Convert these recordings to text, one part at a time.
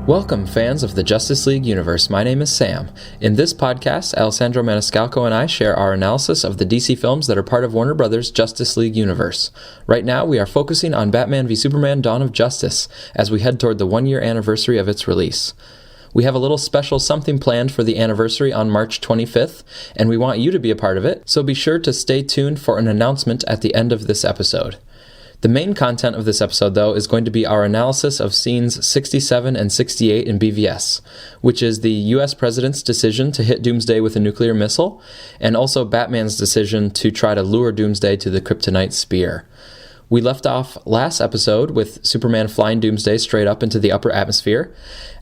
Welcome, fans of the Justice League universe. My name is Sam. In this podcast, Alessandro, Maniscalco, and I share our analysis of the DC films that are part of Warner Brothers' Justice League universe. Right now, we are focusing on Batman v Superman: Dawn of Justice, as we head toward the one-year anniversary of its release. We have a little special something planned for the anniversary on March 25th, and we want you to be a part of it, so be sure to stay tuned for an announcement at the end of this episode. The main content of this episode, though, is going to be our analysis of scenes 67 and 68 in BVS, which is the U.S. President's decision to hit Doomsday with a nuclear missile, and also Batman's decision to try to lure Doomsday to the kryptonite spear. We left off last episode with Superman flying Doomsday straight up into the upper atmosphere.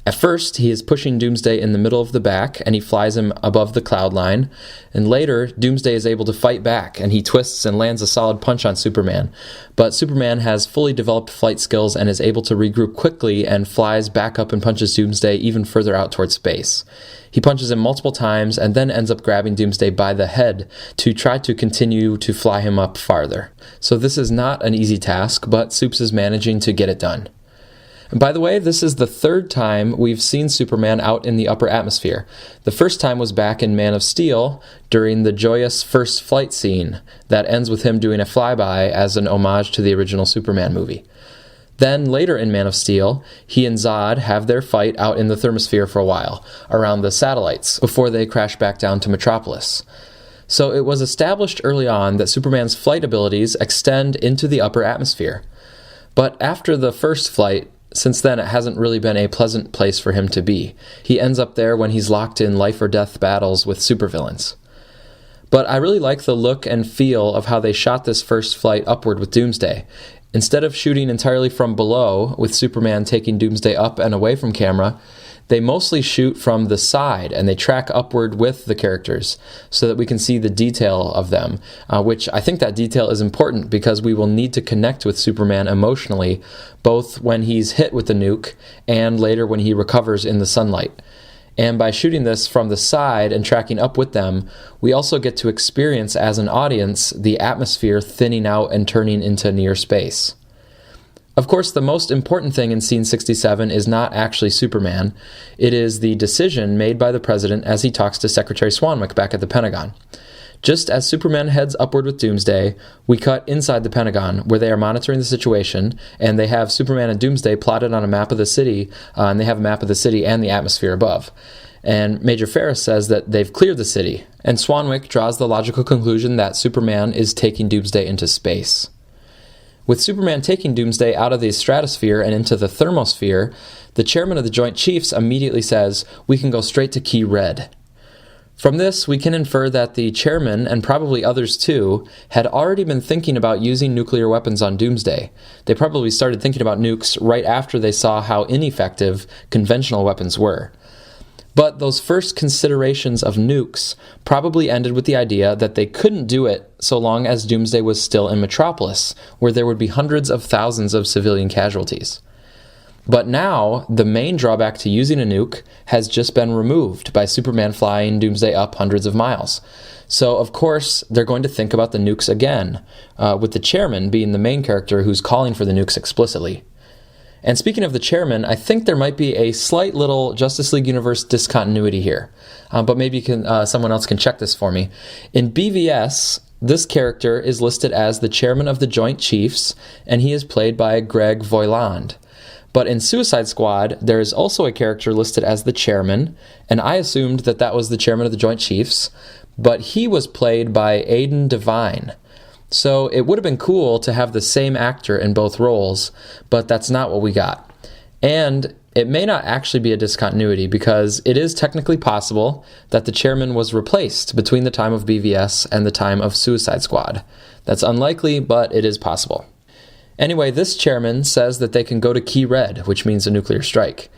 At first, he is pushing Doomsday in the middle of the back, and he flies him above the cloud line. And later, Doomsday is able to fight back, and he twists and lands a solid punch on Superman. But Superman has fully developed flight skills and is able to regroup quickly and flies back up and punches Doomsday even further out towards space. He punches him multiple times and then ends up grabbing Doomsday by the head to try to continue to fly him up farther. So this is not an easy task, but Supes is managing to get it done. And by the way, this is the third time we've seen Superman out in the upper atmosphere. The first time was back in Man of Steel during the joyous first flight scene that ends with him doing a flyby as an homage to the original Superman movie. Then later in Man of Steel, he and Zod have their fight out in the thermosphere for a while, around the satellites, before they crash back down to Metropolis. So it was established early on that Superman's flight abilities extend into the upper atmosphere. But after the first flight, since then, it hasn't really been a pleasant place for him to be. He ends up there when he's locked in life-or-death battles with supervillains. But I really like the look and feel of how they shot this first flight upward with Doomsday. Instead of shooting entirely from below, with Superman taking Doomsday up and away from camera, they mostly shoot from the side, and they track upward with the characters so that we can see the detail of them, which I think that detail is important because we will need to connect with Superman emotionally, both when he's hit with the nuke and later when he recovers in the sunlight. And by shooting this from the side and tracking up with them, we also get to experience as an audience the atmosphere thinning out and turning into near space. Of course, the most important thing in scene 67 is not actually Superman. It is the decision made by the president as he talks to Secretary Swanwick back at the Pentagon. Just as Superman heads upward with Doomsday, we cut inside the Pentagon, where they are monitoring the situation, and they have Superman and Doomsday plotted on a map of the city, and they have a map of the city and the atmosphere above. And Major Farris says that they've cleared the city, and Swanwick draws the logical conclusion that Superman is taking Doomsday into space. With Superman taking Doomsday out of the stratosphere and into the thermosphere, the chairman of the Joint Chiefs immediately says, "We can go straight to Key Red." From this, we can infer that the chairman, and probably others too, had already been thinking about using nuclear weapons on Doomsday. They probably started thinking about nukes right after they saw how ineffective conventional weapons were. But those first considerations of nukes probably ended with the idea that they couldn't do it so long as Doomsday was still in Metropolis, where there would be hundreds of thousands of civilian casualties. But now, the main drawback to using a nuke has just been removed by Superman flying Doomsday up hundreds of miles. So, of course, they're going to think about the nukes again, with the chairman being the main character who's calling for the nukes explicitly. And speaking of the chairman, I think there might be a slight little Justice League universe discontinuity here. But maybe someone else can check this for me. In BVS, this character is listed as the chairman of the Joint Chiefs, and he is played by Greg Voiland. But in Suicide Squad, there is also a character listed as the chairman, and I assumed that that was the chairman of the Joint Chiefs, but he was played by Aidan Devine. So it would have been cool to have the same actor in both roles, but that's not what we got. And it may not actually be a discontinuity because it is technically possible that the chairman was replaced between the time of BVS and the time of Suicide Squad. That's unlikely, but it is possible. Anyway, this chairman says that they can go to Key Red, which means a nuclear strike.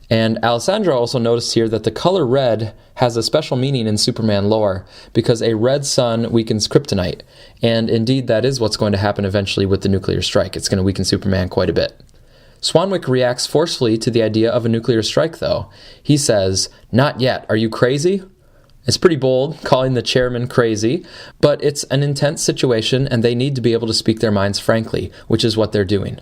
And Alessandro also noticed here that the color red has a special meaning in Superman lore because a red sun weakens kryptonite. And indeed, that is what's going to happen eventually with the nuclear strike. It's going to weaken Superman quite a bit. Swanwick reacts forcefully to the idea of a nuclear strike, though. He says, "Not yet. Are you crazy?" It's pretty bold, calling the chairman crazy, but it's an intense situation and they need to be able to speak their minds frankly, which is what they're doing.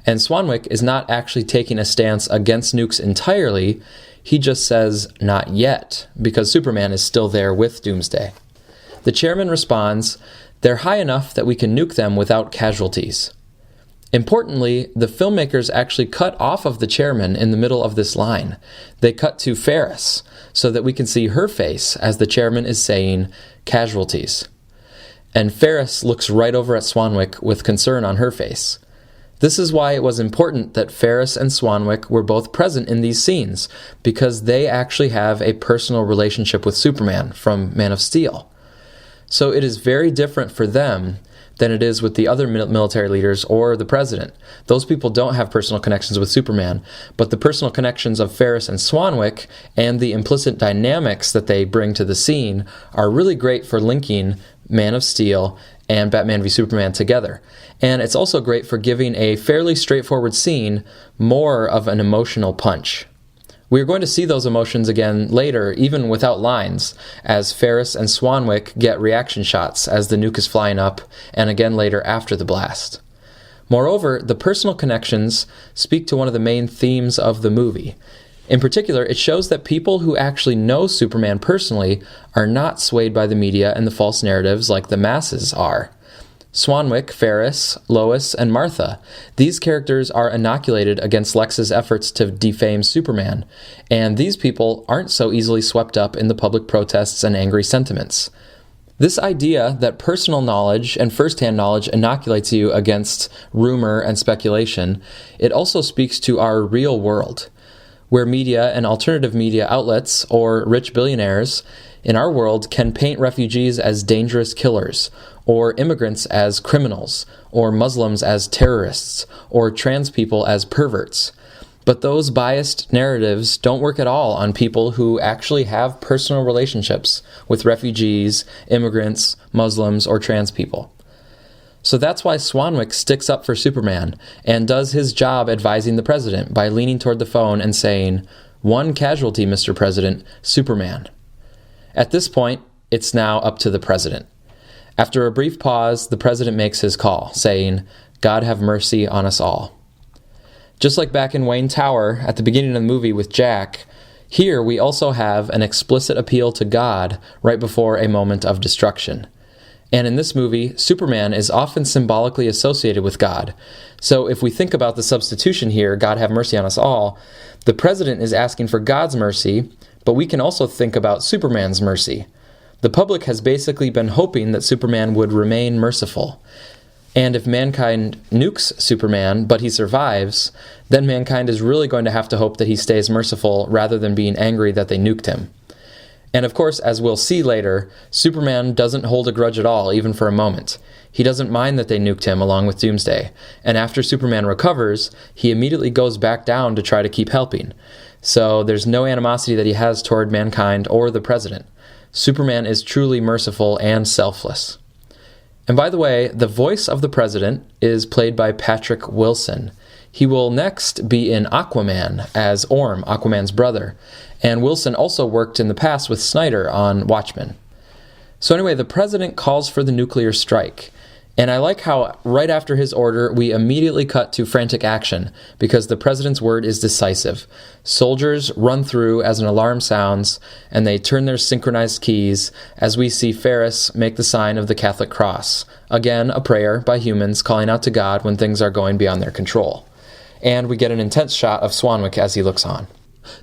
And Swanwick is not actually taking a stance against nukes entirely. He just says, not yet, because Superman is still there with Doomsday. The chairman responds, they're high enough that we can nuke them without casualties. Importantly, the filmmakers actually cut off of the chairman in the middle of this line. They cut to Farris so that we can see her face as the chairman is saying casualties. And Farris looks right over at Swanwick with concern on her face. This is why it was important that Farris and Swanwick were both present in these scenes, because they actually have a personal relationship with Superman from Man of Steel. So it is very different for them than it is with the other military leaders or the president. Those people don't have personal connections with Superman, but the personal connections of Farris and Swanwick and the implicit dynamics that they bring to the scene are really great for linking Man of Steel and Batman v Superman together. And it's also great for giving a fairly straightforward scene more of an emotional punch. We're going to see those emotions again later, even without lines, as Farris and Swanwick get reaction shots as the nuke is flying up, and again later after the blast. Moreover, the personal connections speak to one of the main themes of the movie. In particular, it shows that people who actually know Superman personally are not swayed by the media and the false narratives like the masses are. Swanwick, Farris, Lois, and Martha. These characters are inoculated against Lex's efforts to defame Superman, and these people aren't so easily swept up in the public protests and angry sentiments. This idea that personal knowledge and first-hand knowledge inoculates you against rumor and speculation, it also speaks to our real world, where media and alternative media outlets, or rich billionaires, in our world can paint refugees as dangerous killers, or immigrants as criminals, or Muslims as terrorists, or trans people as perverts. But those biased narratives don't work at all on people who actually have personal relationships with refugees, immigrants, Muslims, or trans people. So that's why Swanwick sticks up for Superman and does his job advising the president by leaning toward the phone and saying, "One casualty, Mr. President, Superman." At this point, it's now up to the president. After a brief pause, the president makes his call, saying, "God have mercy on us all." Just like back in Wayne Tower at the beginning of the movie with Jack, here we also have an explicit appeal to God right before a moment of destruction. And in this movie, Superman is often symbolically associated with God. So if we think about the substitution here, God have mercy on us all, the president is asking for God's mercy, but we can also think about Superman's mercy. The public has basically been hoping that Superman would remain merciful. And if mankind nukes Superman, but he survives, then mankind is really going to have to hope that he stays merciful rather than being angry that they nuked him. And of course, as we'll see later, Superman doesn't hold a grudge at all, even for a moment. He doesn't mind that they nuked him along with Doomsday. And after Superman recovers, he immediately goes back down to try to keep helping. So there's no animosity that he has toward mankind or the president. Superman is truly merciful and selfless. And by the way, the voice of the president is played by Patrick Wilson. He will next be in Aquaman as Orm, Aquaman's brother. And Wilson also worked in the past with Snyder on Watchmen. So anyway, the president calls for the nuclear strike. And I like how right after his order, we immediately cut to frantic action, because the president's word is decisive. Soldiers run through as an alarm sounds, and they turn their synchronized keys as we see Farris make the sign of the Catholic cross. Again, a prayer by humans calling out to God when things are going beyond their control. And we get an intense shot of Swanwick as he looks on.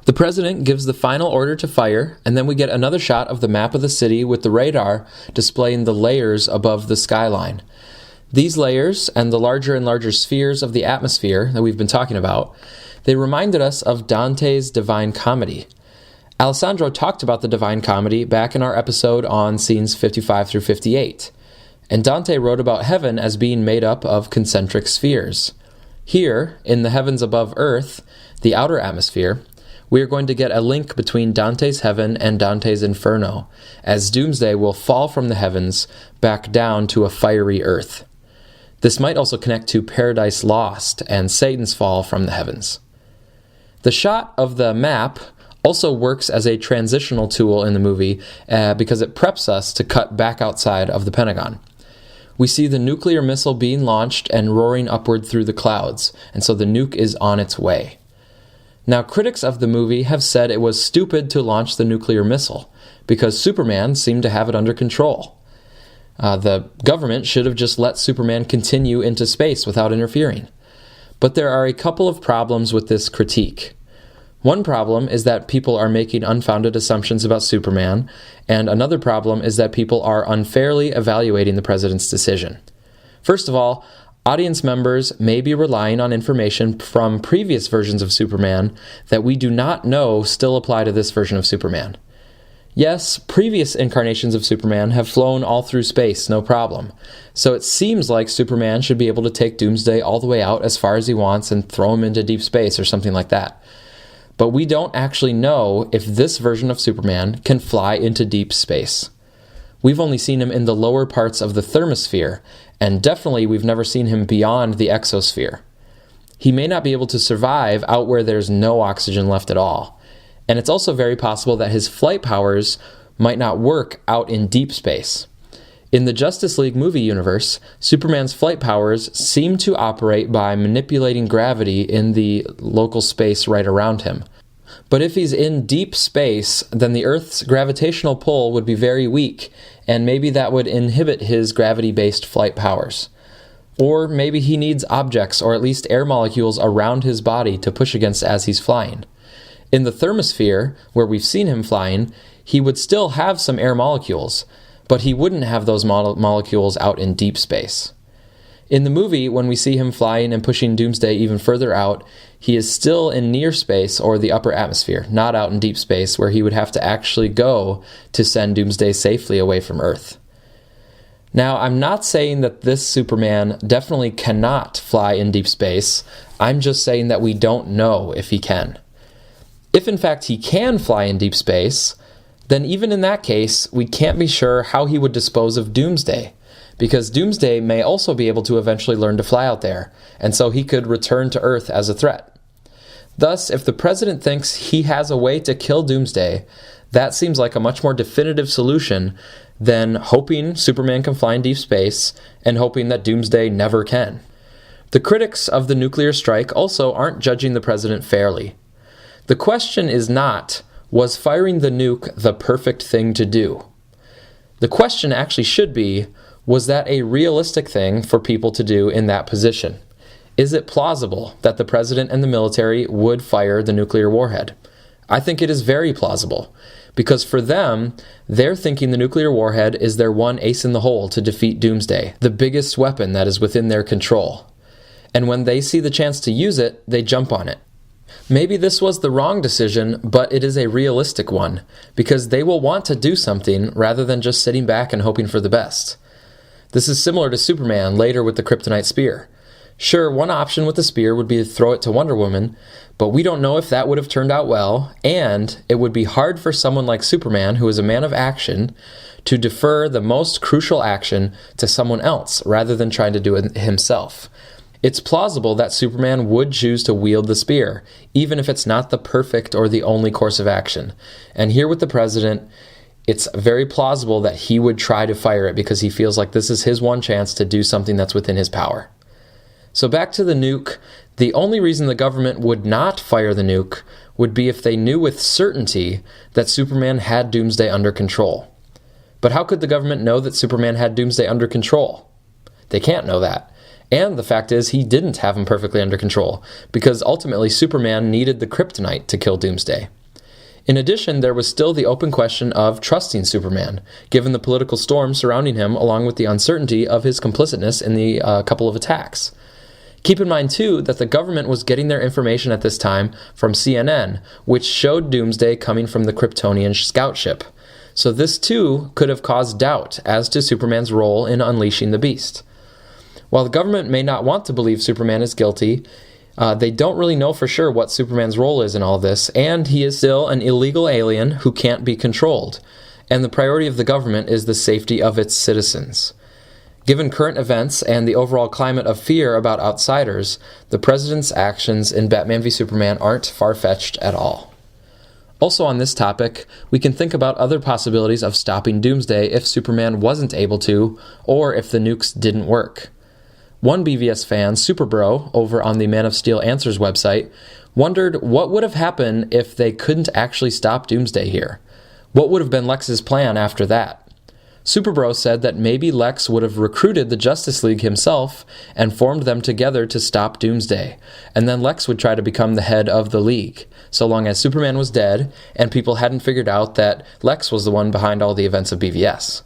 The president gives the final order to fire, and then we get another shot of the map of the city with the radar displaying the layers above the skyline. These layers, and the larger and larger spheres of the atmosphere that we've been talking about, they reminded us of Dante's Divine Comedy. Alessandro talked about the Divine Comedy back in our episode on scenes 55 through 58, and Dante wrote about heaven as being made up of concentric spheres. Here, in the heavens above Earth, the outer atmosphere, we are going to get a link between Dante's heaven and Dante's inferno, as Doomsday will fall from the heavens back down to a fiery earth. This might also connect to Paradise Lost and Satan's fall from the heavens. The shot of the map also works as a transitional tool in the movie because it preps us to cut back outside of the Pentagon. We see the nuclear missile being launched and roaring upward through the clouds, and so the nuke is on its way. Now, critics of the movie have said it was stupid to launch the nuclear missile, because Superman seemed to have it under control. The government should have just let Superman continue into space without interfering. But there are a couple of problems with this critique. One problem is that people are making unfounded assumptions about Superman, and another problem is that people are unfairly evaluating the president's decision. First of all, audience members may be relying on information from previous versions of Superman that we do not know still apply to this version of Superman. Yes, previous incarnations of Superman have flown all through space, no problem. So it seems like Superman should be able to take Doomsday all the way out as far as he wants and throw him into deep space or something like that. But we don't actually know if this version of Superman can fly into deep space. We've only seen him in the lower parts of the thermosphere, and definitely we've never seen him beyond the exosphere. He may not be able to survive out where there's no oxygen left at all. And it's also very possible that his flight powers might not work out in deep space. In the Justice League movie universe, Superman's flight powers seem to operate by manipulating gravity in the local space right around him. But if he's in deep space, then the Earth's gravitational pull would be very weak, and maybe that would inhibit his gravity-based flight powers. Or maybe he needs objects, or at least air molecules around his body to push against as he's flying. In the thermosphere, where we've seen him flying, he would still have some air molecules, but he wouldn't have those molecules out in deep space. In the movie, when we see him flying and pushing Doomsday even further out, he is still in near space or the upper atmosphere, not out in deep space where he would have to actually go to send Doomsday safely away from Earth. Now, I'm not saying that this Superman definitely cannot fly in deep space. I'm just saying that we don't know if he can. If in fact he can fly in deep space, then even in that case, we can't be sure how he would dispose of Doomsday, because Doomsday may also be able to eventually learn to fly out there, and so he could return to Earth as a threat. Thus, if the president thinks he has a way to kill Doomsday, that seems like a much more definitive solution than hoping Superman can fly in deep space and hoping that Doomsday never can. The critics of the nuclear strike also aren't judging the president fairly. The question is not, was firing the nuke the perfect thing to do? The question actually should be, was that a realistic thing for people to do in that position? Is it plausible that the president and the military would fire the nuclear warhead? I think it is very plausible, because for them, they're thinking the nuclear warhead is their one ace in the hole to defeat Doomsday, the biggest weapon that is within their control. And when they see the chance to use it, they jump on it. Maybe this was the wrong decision, but it is a realistic one, because they will want to do something rather than just sitting back and hoping for the best. This is similar to Superman later with the kryptonite spear. Sure, one option with the spear would be to throw it to Wonder Woman, but we don't know if that would have turned out well, and it would be hard for someone like Superman, who is a man of action, to defer the most crucial action to someone else rather than trying to do it himself. It's plausible that Superman would choose to wield the spear, even if it's not the perfect or the only course of action. And here with the president, it's very plausible that he would try to fire it because he feels like this is his one chance to do something that's within his power. So back to the nuke, the only reason the government would not fire the nuke would be if they knew with certainty that Superman had Doomsday under control. But how could the government know that Superman had Doomsday under control? They can't know that. And the fact is, he didn't have him perfectly under control, because ultimately Superman needed the kryptonite to kill Doomsday. In addition, there was still the open question of trusting Superman, given the political storm surrounding him along with the uncertainty of his complicitness in the couple of attacks. Keep in mind, too, that the government was getting their information at this time from CNN, which showed Doomsday coming from the Kryptonian scout ship. So this, too, could have caused doubt as to Superman's role in unleashing the beast. While the government may not want to believe Superman is guilty, they don't really know for sure what Superman's role is in all this, and he is still an illegal alien who can't be controlled, and the priority of the government is the safety of its citizens. Given current events and the overall climate of fear about outsiders, the president's actions in Batman v Superman aren't far-fetched at all. Also on this topic, we can think about other possibilities of stopping Doomsday if Superman wasn't able to, or if the nukes didn't work. One BVS fan, Superbro, over on the Man of Steel Answers website, wondered what would have happened if they couldn't actually stop Doomsday here. What would have been Lex's plan after that? Superbro said that maybe Lex would have recruited the Justice League himself and formed them together to stop Doomsday, and then Lex would try to become the head of the League, so long as Superman was dead and people hadn't figured out that Lex was the one behind all the events of BVS.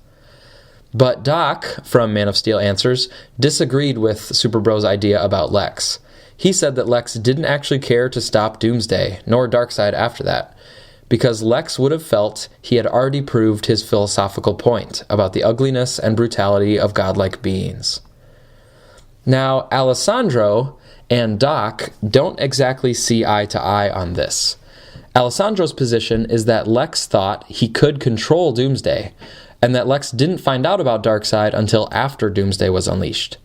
But Doc, from Man of Steel Answers, disagreed with Superbro's idea about Lex. He said that Lex didn't actually care to stop Doomsday, nor Darkseid after that, because Lex would have felt he had already proved his philosophical point about the ugliness and brutality of godlike beings. Now, Alessandro and Doc don't exactly see eye to eye on this. Alessandro's position is that Lex thought he could control Doomsday, and that Lex didn't find out about Darkseid until after Doomsday was unleashed.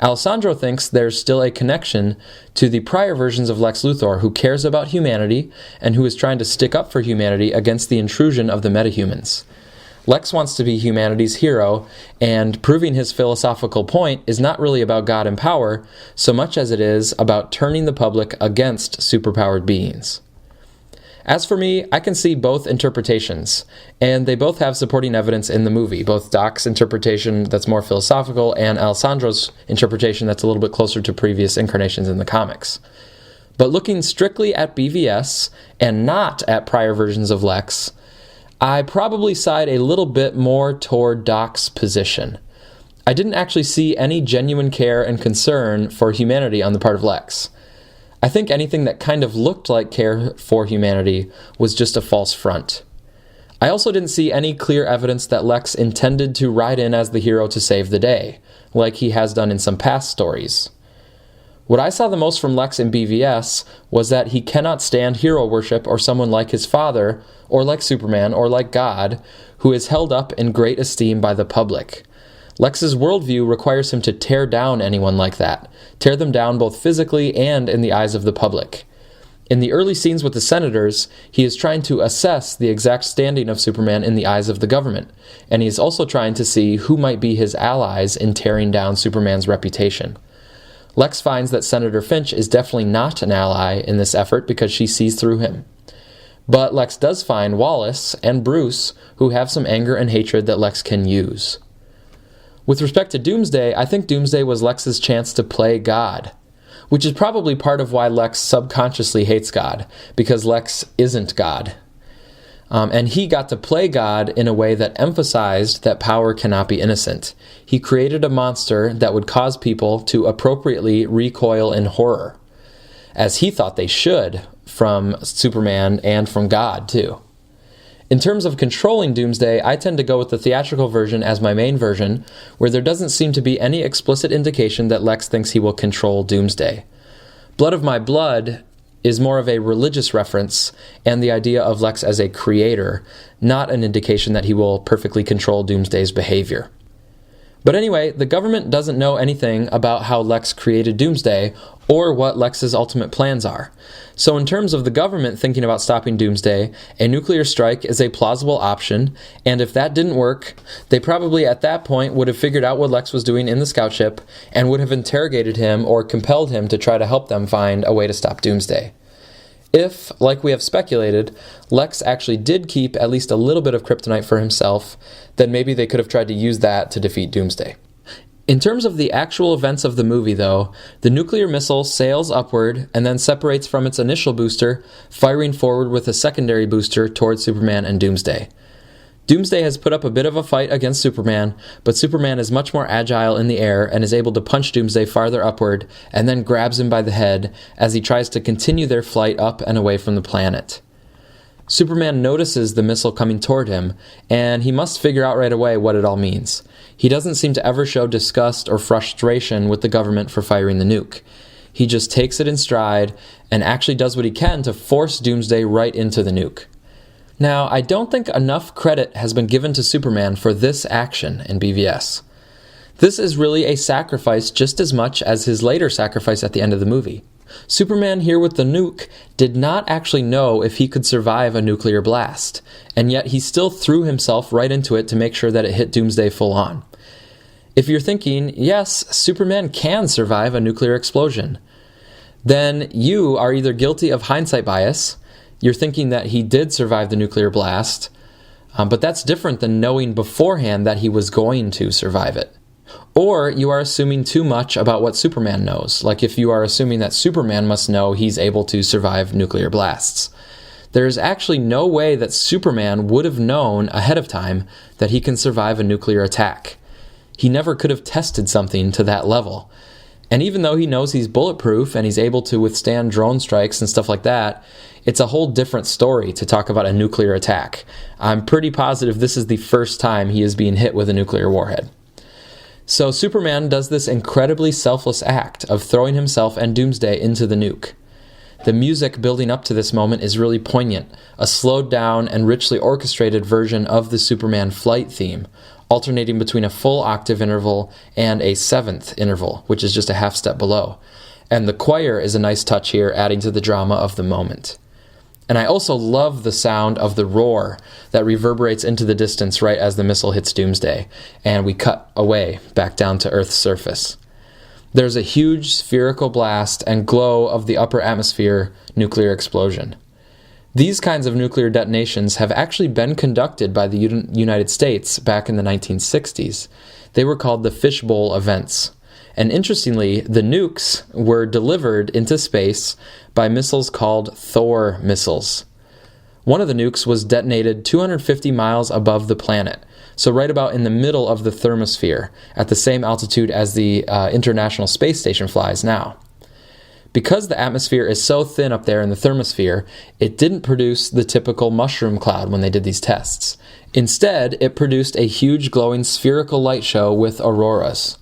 Alessandro thinks there's still a connection to the prior versions of Lex Luthor, who cares about humanity and who is trying to stick up for humanity against the intrusion of the metahumans. Lex wants to be humanity's hero, and proving his philosophical point is not really about God and power so much as it is about turning the public against superpowered beings. As for me, I can see both interpretations, and they both have supporting evidence in the movie, both Doc's interpretation that's more philosophical and Alessandro's interpretation that's a little bit closer to previous incarnations in the comics. But looking strictly at BVS and not at prior versions of Lex, I probably side a little bit more toward Doc's position. I didn't actually see any genuine care and concern for humanity on the part of Lex. I think anything that kind of looked like care for humanity was just a false front. I also didn't see any clear evidence that Lex intended to ride in as the hero to save the day, like he has done in some past stories. What I saw the most from Lex in BVS was that he cannot stand hero worship or someone like his father, or like Superman, or like God, who is held up in great esteem by the public. Lex's worldview requires him to tear down anyone like that, tear them down both physically and in the eyes of the public. In the early scenes with the senators, he is trying to assess the exact standing of Superman in the eyes of the government, and he is also trying to see who might be his allies in tearing down Superman's reputation. Lex finds that Senator Finch is definitely not an ally in this effort because she sees through him. But Lex does find Wallace and Bruce, who have some anger and hatred that Lex can use. With respect to Doomsday, I think Doomsday was Lex's chance to play God, which is probably part of why Lex subconsciously hates God, because Lex isn't God. And he got to play God in a way that emphasized that power cannot be innocent. He created a monster that would cause people to appropriately recoil in horror, as he thought they should from Superman and from God, too. In terms of controlling Doomsday, I tend to go with the theatrical version as my main version, where there doesn't seem to be any explicit indication that Lex thinks he will control Doomsday. Blood of My Blood is more of a religious reference, and the idea of Lex as a creator, not an indication that he will perfectly control Doomsday's behavior. But anyway, the government doesn't know anything about how Lex created Doomsday or what Lex's ultimate plans are. So in terms of the government thinking about stopping Doomsday, a nuclear strike is a plausible option, and if that didn't work, they probably at that point would have figured out what Lex was doing in the scout ship and would have interrogated him or compelled him to try to help them find a way to stop Doomsday. If, like we have speculated, Lex actually did keep at least a little bit of kryptonite for himself, then maybe they could have tried to use that to defeat Doomsday. In terms of the actual events of the movie, though, the nuclear missile sails upward and then separates from its initial booster, firing forward with a secondary booster towards Superman and Doomsday. Doomsday has put up a bit of a fight against Superman, but Superman is much more agile in the air and is able to punch Doomsday farther upward and then grabs him by the head as he tries to continue their flight up and away from the planet. Superman notices the missile coming toward him, and he must figure out right away what it all means. He doesn't seem to ever show disgust or frustration with the government for firing the nuke. He just takes it in stride and actually does what he can to force Doomsday right into the nuke. Now, I don't think enough credit has been given to Superman for this action in BVS. This is really a sacrifice just as much as his later sacrifice at the end of the movie. Superman here with the nuke did not actually know if he could survive a nuclear blast, and yet he still threw himself right into it to make sure that it hit Doomsday full on. If you're thinking, yes, Superman can survive a nuclear explosion, then you are either guilty of hindsight bias, you're thinking that he did survive the nuclear blast, but that's different than knowing beforehand that he was going to survive it. Or you are assuming too much about what Superman knows, like if you are assuming that Superman must know he's able to survive nuclear blasts. There is actually no way that Superman would have known ahead of time that he can survive a nuclear attack. He never could have tested something to that level. And even though he knows he's bulletproof and he's able to withstand drone strikes and stuff like that, it's a whole different story to talk about a nuclear attack. I'm pretty positive this is the first time he is being hit with a nuclear warhead. So Superman does this incredibly selfless act of throwing himself and Doomsday into the nuke. The music building up to this moment is really poignant, a slowed down and richly orchestrated version of the Superman flight theme, alternating between a full octave interval and a seventh interval, which is just a half step below. And the choir is a nice touch here, adding to the drama of the moment. And I also love the sound of the roar that reverberates into the distance right as the missile hits Doomsday, and we cut away back down to Earth's surface. There's a huge spherical blast and glow of the upper atmosphere nuclear explosion. These kinds of nuclear detonations have actually been conducted by the United States back in the 1960s. They were called the fishbowl events. And interestingly, the nukes were delivered into space by missiles called Thor missiles. One of the nukes was detonated 250 miles above the planet, so right about in the middle of the thermosphere, at the same altitude as the International Space Station flies now. Because the atmosphere is so thin up there in the thermosphere, it didn't produce the typical mushroom cloud when they did these tests. Instead, it produced a huge glowing spherical light show with auroras.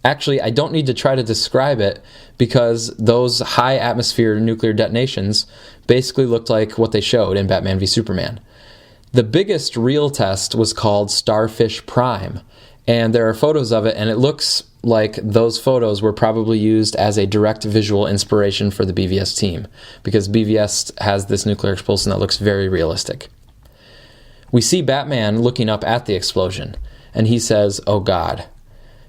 Actually, I don't need to try to describe it because those high atmosphere nuclear detonations basically looked like what they showed in Batman v Superman. The biggest real test was called Starfish Prime, and there are photos of it, and it looks like those photos were probably used as a direct visual inspiration for the BVS team, because BVS has this nuclear explosion that looks very realistic. We see Batman looking up at the explosion, and he says, "Oh God."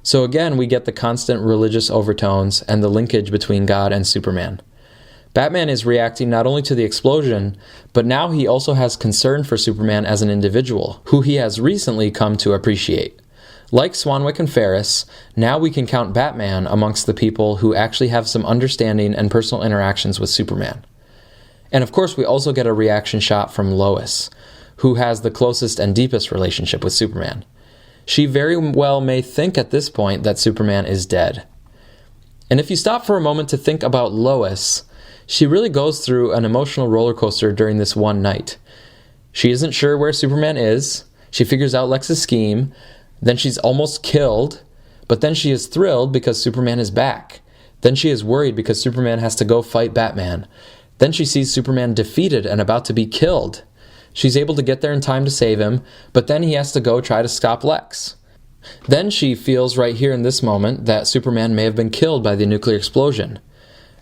So again, we get the constant religious overtones and the linkage between God and Superman. Batman is reacting not only to the explosion, but now he also has concern for Superman as an individual, who he has recently come to appreciate. Like Swanwick and Farris, now we can count Batman amongst the people who actually have some understanding and personal interactions with Superman. And of course, we also get a reaction shot from Lois, who has the closest and deepest relationship with Superman. She very well may think at this point that Superman is dead. And if you stop for a moment to think about Lois, she really goes through an emotional roller coaster during this one night. She isn't sure where Superman is, she figures out Lex's scheme, then she's almost killed, but then she is thrilled because Superman is back. Then she is worried because Superman has to go fight Batman. Then she sees Superman defeated and about to be killed. She's able to get there in time to save him, but then he has to go try to stop Lex. Then she feels right here in this moment that Superman may have been killed by the nuclear explosion.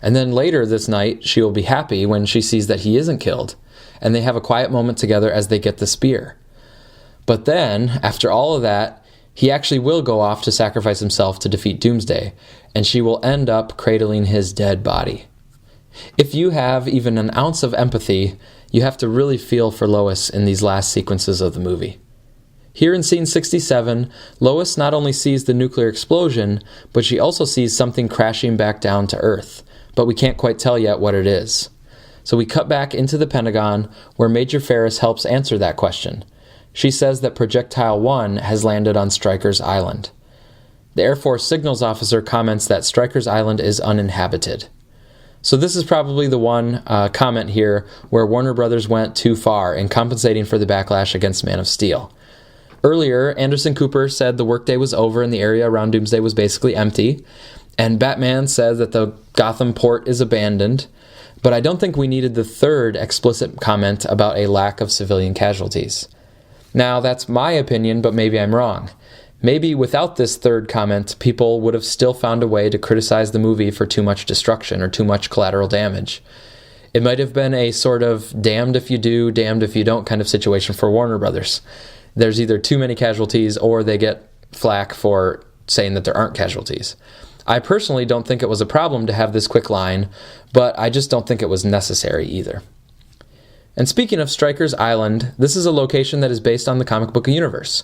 And then later this night, she will be happy when she sees that he isn't killed, and they have a quiet moment together as they get the spear. But then, after all of that, he actually will go off to sacrifice himself to defeat Doomsday, and she will end up cradling his dead body. If you have even an ounce of empathy, you have to really feel for Lois in these last sequences of the movie. Here in scene 67, Lois not only sees the nuclear explosion, but she also sees something crashing back down to Earth, but we can't quite tell yet what it is. So we cut back into the Pentagon, where Major Farris helps answer that question. She says that Projectile 1 has landed on Strykers Island. The Air Force signals officer comments that Strykers Island is uninhabited. So this is probably the one comment here where Warner Brothers went too far in compensating for the backlash against Man of Steel. Earlier, Anderson Cooper said the workday was over and the area around Doomsday was basically empty, and Batman said that the Gotham port is abandoned, but I don't think we needed the third explicit comment about a lack of civilian casualties. Now, that's my opinion, but maybe I'm wrong. Maybe without this third comment, people would have still found a way to criticize the movie for too much destruction or too much collateral damage. It might have been a sort of damned if you do, damned if you don't kind of situation for Warner Brothers. There's either too many casualties or they get flack for saying that there aren't casualties. I personally don't think it was a problem to have this quick line, but I just don't think it was necessary either. And speaking of Strykers Island, this is a location that is based on the comic book universe.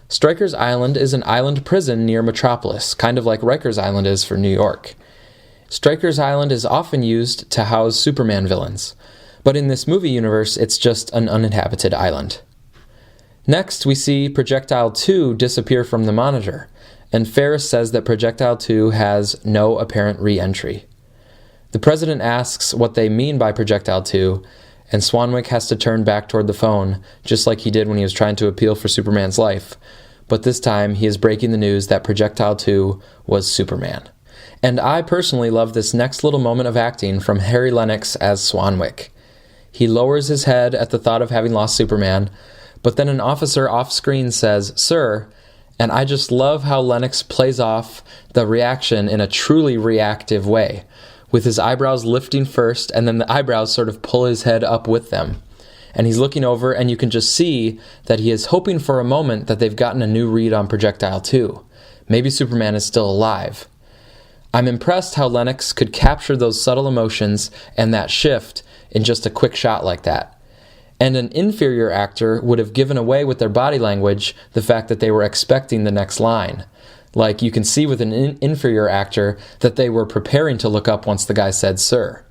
Strykers Island is an island prison near Metropolis, kind of like Rikers Island is for New York. Strykers Island is often used to house Superman villains, but in this movie universe, it's just an uninhabited island. Next, we see Projectile 2 disappear from the monitor, and Farris says that Projectile 2 has no apparent re-entry. The president asks what they mean by Projectile 2, and Swanwick has to turn back toward the phone, just like he did when he was trying to appeal for Superman's life, but this time he is breaking the news that Projectile 2 was Superman. And I personally love this next little moment of acting from Harry Lennix as Swanwick. He lowers his head at the thought of having lost Superman, but then an officer off-screen says, "Sir," and I just love how Lennix plays off the reaction in a truly reactive way, with his eyebrows lifting first, and then the eyebrows sort of pull his head up with them. And he's looking over, and you can just see that he is hoping for a moment that they've gotten a new read on Projectile 2. Maybe Superman is still alive. I'm impressed how Lennix could capture those subtle emotions and that shift in just a quick shot like that. And an inferior actor would have given away with their body language the fact that they were expecting the next line. Like you can see with an inferior actor that they were preparing to look up once the guy said, "Sir."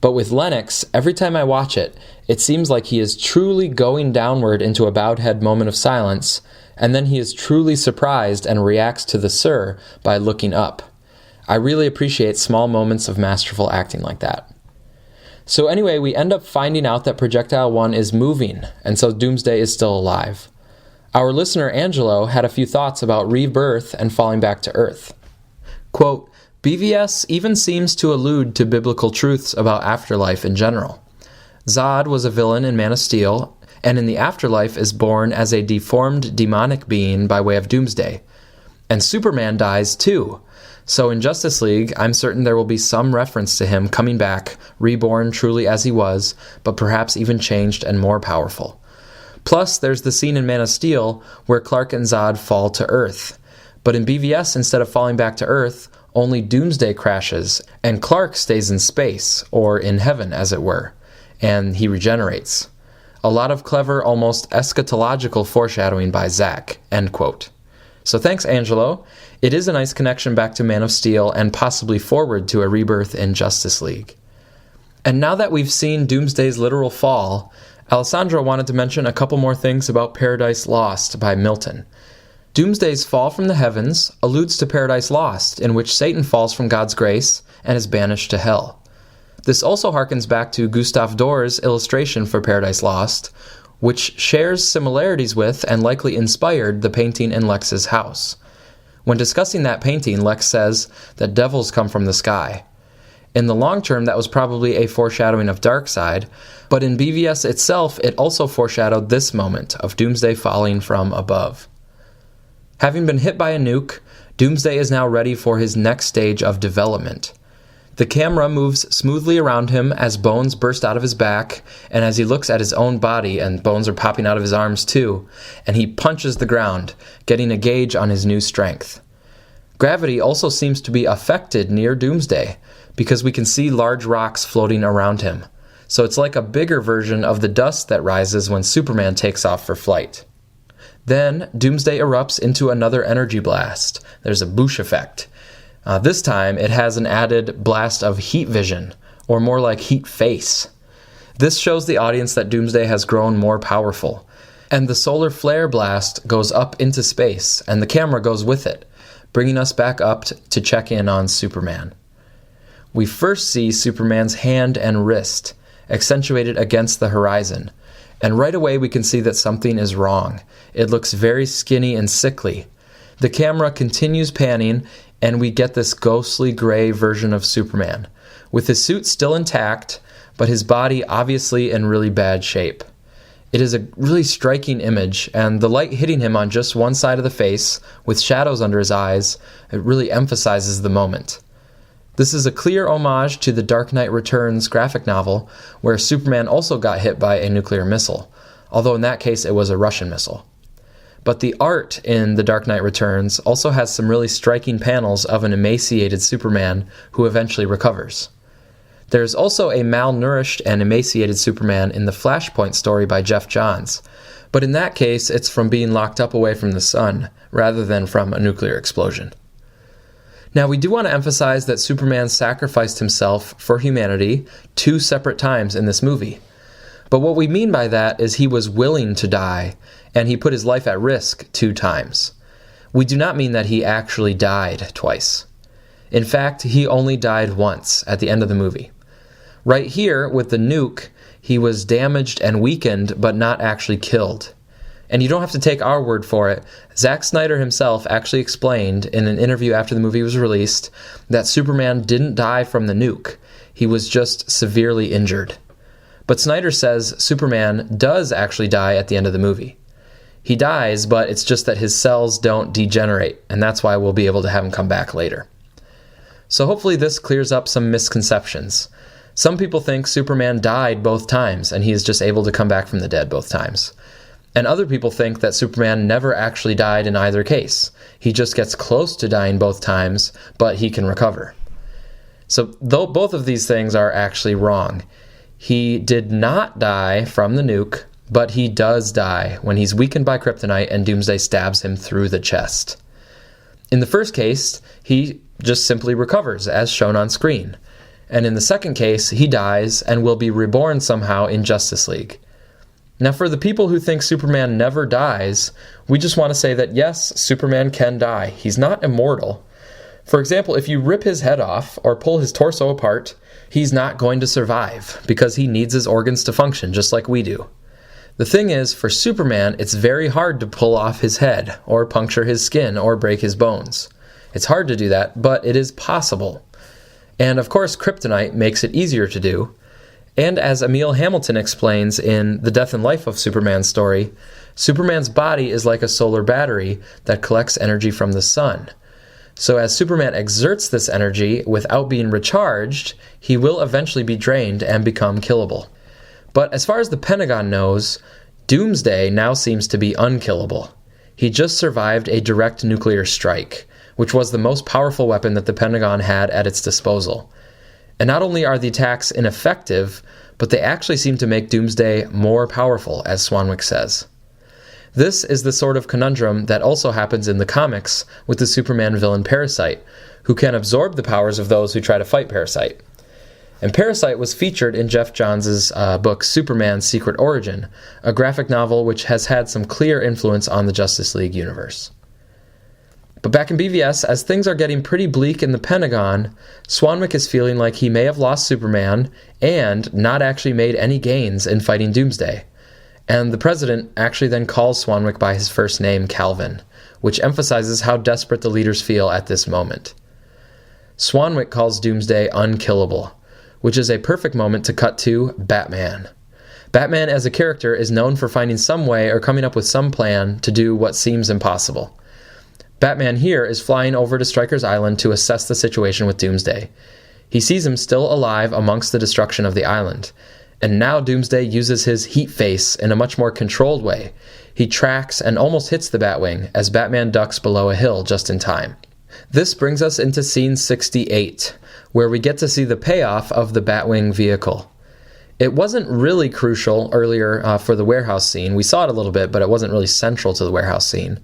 But with Lennix, every time I watch it, it seems like he is truly going downward into a bowed head moment of silence, and then he is truly surprised and reacts to the "sir" by looking up. I really appreciate small moments of masterful acting like that. So anyway, we end up finding out that Projectile 1 is moving, and so Doomsday is still alive. Our listener Angelo had a few thoughts about rebirth and falling back to Earth. Quote, BVS even seems to allude to biblical truths about afterlife in general. Zod was a villain in Man of Steel, and in the afterlife is born as a deformed demonic being by way of Doomsday. And Superman dies too. So in Justice League, I'm certain there will be some reference to him coming back, reborn truly as he was, but perhaps even changed and more powerful. Plus, there's the scene in Man of Steel where Clark and Zod fall to Earth. But in BVS, instead of falling back to Earth, only Doomsday crashes, and Clark stays in space, or in heaven as it were, and he regenerates. A lot of clever, almost eschatological foreshadowing by Zach, end quote. So thanks, Angelo. It is a nice connection back to Man of Steel and possibly forward to a rebirth in Justice League. And now that we've seen Doomsday's literal fall, Alessandro wanted to mention a couple more things about Paradise Lost by Milton. Doomsday's fall from the heavens alludes to Paradise Lost, in which Satan falls from God's grace and is banished to hell. This also harkens back to Gustav Dor's illustration for Paradise Lost, which shares similarities with and likely inspired the painting in Lex's house. When discussing that painting, Lex says that devils come from the sky. In the long term, that was probably a foreshadowing of Darkseid, but in BVS itself, it also foreshadowed this moment of Doomsday falling from above. Having been hit by a nuke, Doomsday is now ready for his next stage of development. The camera moves smoothly around him as bones burst out of his back, and as he looks at his own body, and bones are popping out of his arms too, and he punches the ground, getting a gauge on his new strength. Gravity also seems to be affected near Doomsday, because we can see large rocks floating around him. So it's like a bigger version of the dust that rises when Superman takes off for flight. Then, Doomsday erupts into another energy blast. There's a boosh effect. This time, it has an added blast of heat vision, or more like heat face. This shows the audience that Doomsday has grown more powerful. And the solar flare blast goes up into space, and the camera goes with it, bringing us back up to check in on Superman. We first see Superman's hand and wrist, accentuated against the horizon, and right away we can see that something is wrong. It looks very skinny and sickly. The camera continues panning, and we get this ghostly gray version of Superman, with his suit still intact, but his body obviously in really bad shape. It is a really striking image, and the light hitting him on just one side of the face, with shadows under his eyes, it really emphasizes the moment. This is a clear homage to the Dark Knight Returns graphic novel, where Superman also got hit by a nuclear missile, although in that case it was a Russian missile. But the art in The Dark Knight Returns also has some really striking panels of an emaciated Superman who eventually recovers. There's also a malnourished and emaciated Superman in the Flashpoint story by Geoff Johns, but in that case it's from being locked up away from the sun, rather than from a nuclear explosion. Now, we do want to emphasize that Superman sacrificed himself for humanity 2 separate times in this movie. But what we mean by that is he was willing to die, and he put his life at risk 2 times. We do not mean that he actually died twice. In fact, he only died once at the end of the movie. Right here, with the nuke, he was damaged and weakened, but not actually killed. And you don't have to take our word for it. Zack Snyder himself actually explained in an interview after the movie was released that Superman didn't die from the nuke. He was just severely injured. But Snyder says Superman does actually die at the end of the movie. He dies, but it's just that his cells don't degenerate, and that's why we'll be able to have him come back later. So hopefully this clears up some misconceptions. Some people think Superman died both times, and he is just able to come back from the dead both times. And other people think that Superman never actually died in either case. He just gets close to dying both times, but he can recover. So though both of these things are actually wrong, he did not die from the nuke, but he does die when he's weakened by kryptonite and Doomsday stabs him through the chest. In the first case, he just simply recovers, as shown on screen. And in the second case, he dies and will be reborn somehow in Justice League. Now, for the people who think Superman never dies, we just want to say that yes, Superman can die. He's not immortal. For example, if you rip his head off or pull his torso apart, he's not going to survive because he needs his organs to function just like we do. The thing is, for Superman, it's very hard to pull off his head or puncture his skin or break his bones. It's hard to do that, but it is possible. And of course, kryptonite makes it easier to do. And as Emil Hamilton explains in The Death and Life of Superman story, Superman's body is like a solar battery that collects energy from the sun. So as Superman exerts this energy without being recharged, he will eventually be drained and become killable. But as far as the Pentagon knows, Doomsday now seems to be unkillable. He just survived a direct nuclear strike, which was the most powerful weapon that the Pentagon had at its disposal. And not only are the attacks ineffective, but they actually seem to make Doomsday more powerful, as Swanwick says. This is the sort of conundrum that also happens in the comics with the Superman villain Parasite, who can absorb the powers of those who try to fight Parasite. And Parasite was featured in Geoff Johns' book Superman's Secret Origin, a graphic novel which has had some clear influence on the Justice League universe. But back in BVS, as things are getting pretty bleak in the Pentagon, Swanwick is feeling like he may have lost Superman and not actually made any gains in fighting Doomsday. And the president actually then calls Swanwick by his first name, Calvin, which emphasizes how desperate the leaders feel at this moment. Swanwick calls Doomsday unkillable, which is a perfect moment to cut to Batman. Batman as a character is known for finding some way or coming up with some plan to do what seems impossible. Batman here is flying over to Strykers Island to assess the situation with Doomsday. He sees him still alive amongst the destruction of the island, and now Doomsday uses his heat face in a much more controlled way. He tracks and almost hits the Batwing as Batman ducks below a hill just in time. This brings us into scene 68, where we get to see the payoff of the Batwing vehicle. It wasn't really crucial earlier for the warehouse scene. We saw it a little bit, but it wasn't really central to the warehouse scene.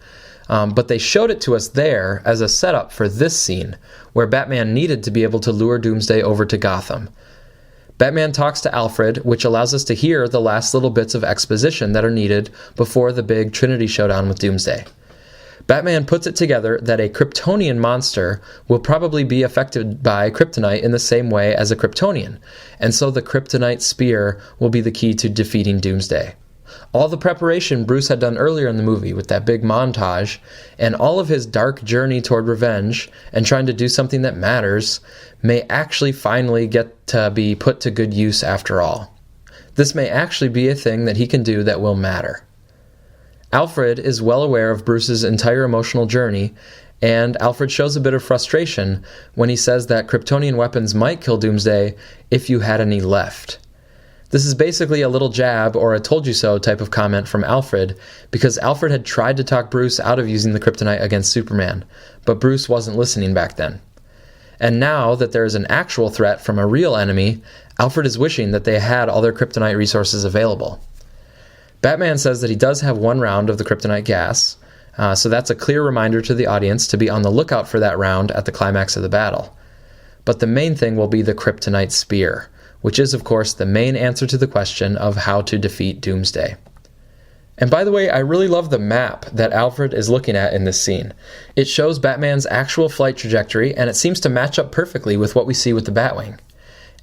But they showed it to us there as a setup for this scene, where Batman needed to be able to lure Doomsday over to Gotham. Batman talks to Alfred, which allows us to hear the last little bits of exposition that are needed before the big Trinity showdown with Doomsday. Batman puts it together that a Kryptonian monster will probably be affected by kryptonite in the same way as a Kryptonian, and so the kryptonite spear will be the key to defeating Doomsday. All the preparation Bruce had done earlier in the movie with that big montage, and all of his dark journey toward revenge and trying to do something that matters, may actually finally get to be put to good use after all. This may actually be a thing that he can do that will matter. Alfred is well aware of Bruce's entire emotional journey, and Alfred shows a bit of frustration when he says that Kryptonian weapons might kill Doomsday if you had any left. This is basically a little jab or a told you so type of comment from Alfred, because Alfred had tried to talk Bruce out of using the kryptonite against Superman, but Bruce wasn't listening back then. And now that there is an actual threat from a real enemy, Alfred is wishing that they had all their kryptonite resources available. Batman says that he does have 1 round of the kryptonite gas, so that's a clear reminder to the audience to be on the lookout for that round at the climax of the battle. But the main thing will be the kryptonite spear, which is, of course, the main answer to the question of how to defeat Doomsday. And by the way, I really love the map that Alfred is looking at in this scene. It shows Batman's actual flight trajectory, and it seems to match up perfectly with what we see with the Batwing.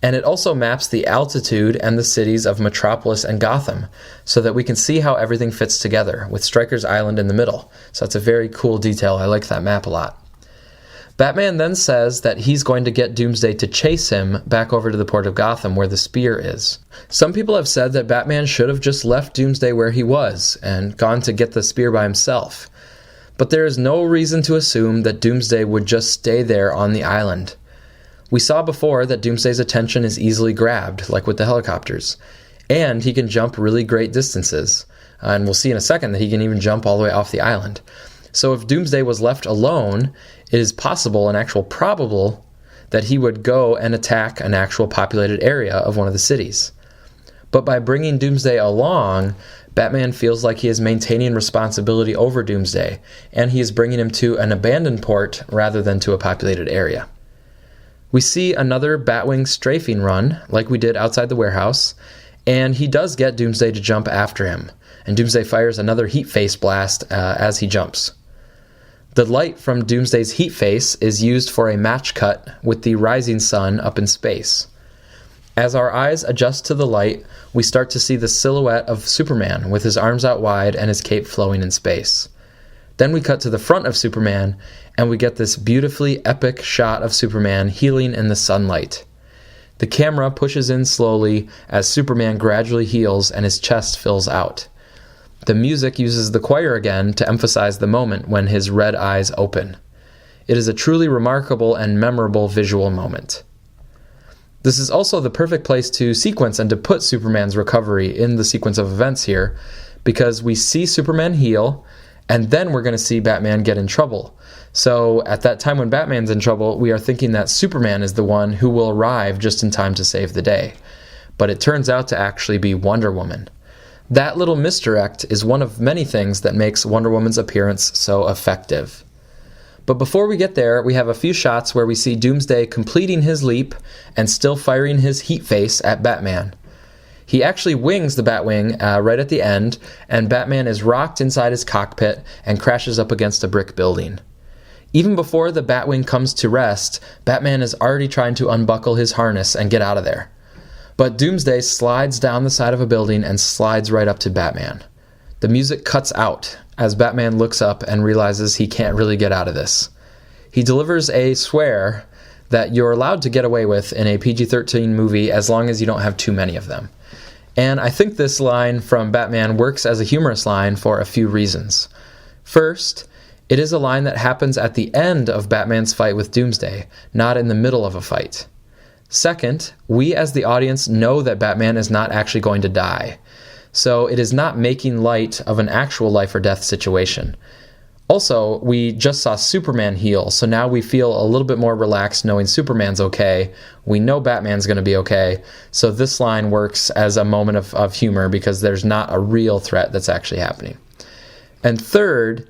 And it also maps the altitude and the cities of Metropolis and Gotham, so that we can see how everything fits together, with Strykers Island in the middle. So that's a very cool detail. I like that map a lot. Batman then says that he's going to get Doomsday to chase him back over to the port of Gotham where the spear is. Some people have said that Batman should have just left Doomsday where he was and gone to get the spear by himself. But there is no reason to assume that Doomsday would just stay there on the island. We saw before that Doomsday's attention is easily grabbed, like with the helicopters, and he can jump really great distances. And we'll see in a second that he can even jump all the way off the island. So if Doomsday was left alone, it is possible and actual probable that he would go and attack an actual populated area of one of the cities. But by bringing Doomsday along, Batman feels like he is maintaining responsibility over Doomsday, and he is bringing him to an abandoned port rather than to a populated area. We see another Batwing strafing run, like we did outside the warehouse, and he does get Doomsday to jump after him, and Doomsday fires another heat face blast as he jumps. The light from Doomsday's heat face is used for a match cut with the rising sun up in space. As our eyes adjust to the light, we start to see the silhouette of Superman with his arms out wide and his cape flowing in space. Then we cut to the front of Superman, and we get this beautifully epic shot of Superman healing in the sunlight. The camera pushes in slowly as Superman gradually heals and his chest fills out. The music uses the choir again to emphasize the moment when his red eyes open. It is a truly remarkable and memorable visual moment. This is also the perfect place to sequence and to put Superman's recovery in the sequence of events here, because we see Superman heal, and then we're going to see Batman get in trouble. So at that time when Batman's in trouble, we are thinking that Superman is the one who will arrive just in time to save the day. But it turns out to actually be Wonder Woman. That little misdirect is one of many things that makes Wonder Woman's appearance so effective. But before we get there, we have a few shots where we see Doomsday completing his leap and still firing his heat face at Batman. He actually wings the Batwing right at the end, and Batman is rocked inside his cockpit and crashes up against a brick building. Even before the Batwing comes to rest, Batman is already trying to unbuckle his harness and get out of there. But Doomsday slides down the side of a building and slides right up to Batman. The music cuts out as Batman looks up and realizes he can't really get out of this. He delivers a swear that you're allowed to get away with in a PG-13 movie as long as you don't have too many of them. And I think this line from Batman works as a humorous line for a few reasons. First, it is a line that happens at the end of Batman's fight with Doomsday, not in the middle of a fight. Second, we as the audience know that Batman is not actually going to die, so it is not making light of an actual life or death situation. Also, we just saw Superman heal, so now we feel a little bit more relaxed knowing Superman's okay. We know Batman's going to be okay, so this line works as a moment of humor because there's not a real threat that's actually happening. And third,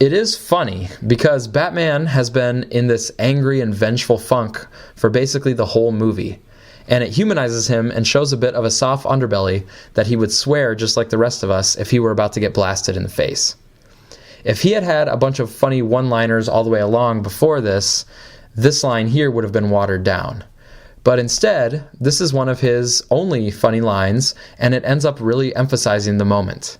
it is funny because Batman has been in this angry and vengeful funk for basically the whole movie. And it humanizes him and shows a bit of a soft underbelly that he would swear just like the rest of us if he were about to get blasted in the face. If he had had a bunch of funny one-liners all the way along before this line here would have been watered down. But instead, this is one of his only funny lines, and it ends up really emphasizing the moment.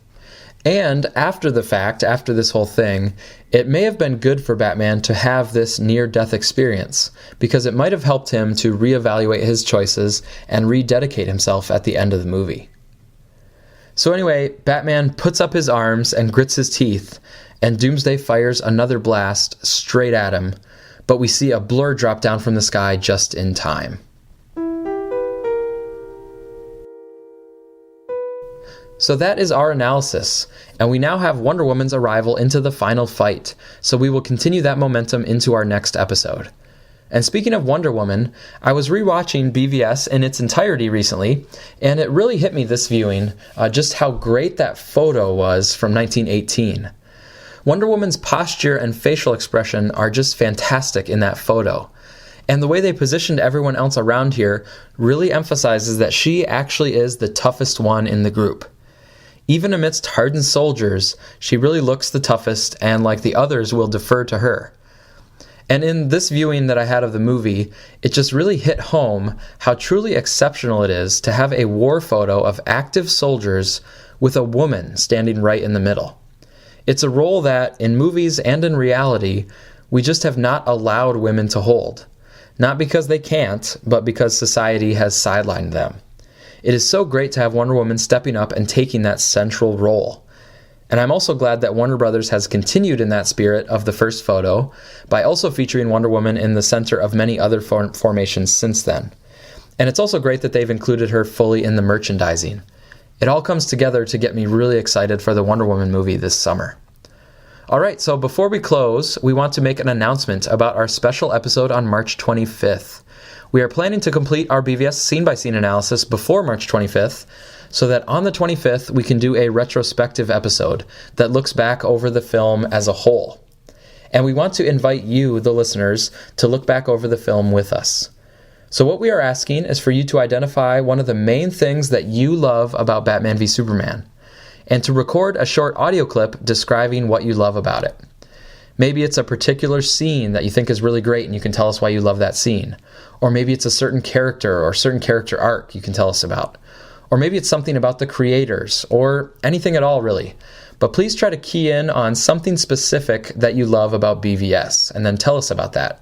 And after the fact, after this whole thing, it may have been good for Batman to have this near-death experience, because it might have helped him to reevaluate his choices and rededicate himself at the end of the movie. So anyway, Batman puts up his arms and grits his teeth, and Doomsday fires another blast straight at him, but we see a blur drop down from the sky just in time. So that is our analysis, and we now have Wonder Woman's arrival into the final fight, so we will continue that momentum into our next episode. And speaking of Wonder Woman, I was rewatching BVS in its entirety recently, and it really hit me this viewing just how great that photo was from 1918. Wonder Woman's posture and facial expression are just fantastic in that photo. And the way they positioned everyone else around here really emphasizes that she actually is the toughest one in the group. Even amidst hardened soldiers, she really looks the toughest, and like the others will defer to her. And in this viewing that I had of the movie, it just really hit home how truly exceptional it is to have a war photo of active soldiers with a woman standing right in the middle. It's a role that, in movies and in reality, we just have not allowed women to hold. Not because they can't, but because society has sidelined them. It is so great to have Wonder Woman stepping up and taking that central role. And I'm also glad that Warner Brothers has continued in that spirit of the first photo by also featuring Wonder Woman in the center of many other formations since then. And it's also great that they've included her fully in the merchandising. It all comes together to get me really excited for the Wonder Woman movie this summer. Alright, so before we close, we want to make an announcement about our special episode on March 25th. We are planning to complete our BVS scene-by-scene analysis before March 25th, so that on the 25th we can do a retrospective episode that looks back over the film as a whole. And we want to invite you, the listeners, to look back over the film with us. So what we are asking is for you to identify one of the main things that you love about Batman v Superman, and to record a short audio clip describing what you love about it. Maybe it's a particular scene that you think is really great and you can tell us why you love that scene. Or maybe it's a certain character or certain character arc you can tell us about. Or maybe it's something about the creators, or anything at all really. But please try to key in on something specific that you love about BVS, and then tell us about that.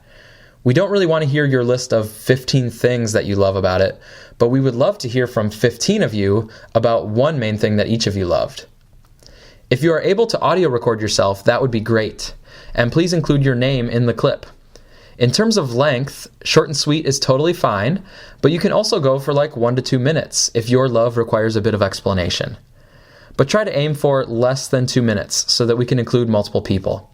We don't really want to hear your list of 15 things that you love about it, but we would love to hear from 15 of you about one main thing that each of you loved. If you are able to audio record yourself, that would be great. And please include your name in the clip. In terms of length, short and sweet is totally fine, but you can also go for like 1 to 2 minutes if your love requires a bit of explanation. But try to aim for less than 2 minutes so that we can include multiple people.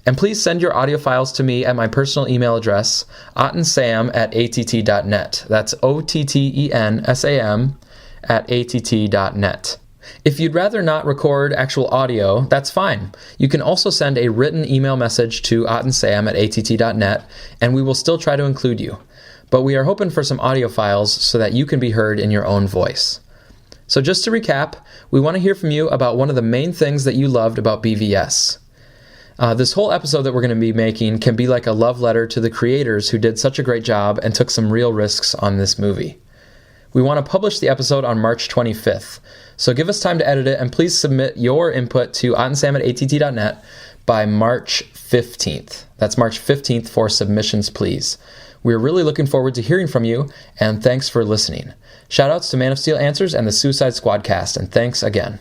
And please send your audio files to me at my personal email address, ottensam@att.net. That's OTTENSAM@att.net. If you'd rather not record actual audio, that's fine. You can also send a written email message to ottensam@att.net, and we will still try to include you. But we are hoping for some audio files so that you can be heard in your own voice. So just to recap, we want to hear from you about one of the main things that you loved about BVS. This whole episode that we're going to be making can be like a love letter to the creators who did such a great job and took some real risks on this movie. We want to publish the episode on March 25th, so give us time to edit it, and please submit your input to ottensam@att.net by March 15th. That's March 15th for submissions, please. We're really looking forward to hearing from you, and thanks for listening. Shoutouts to Man of Steel Answers and the Suicide Squad cast, and thanks again.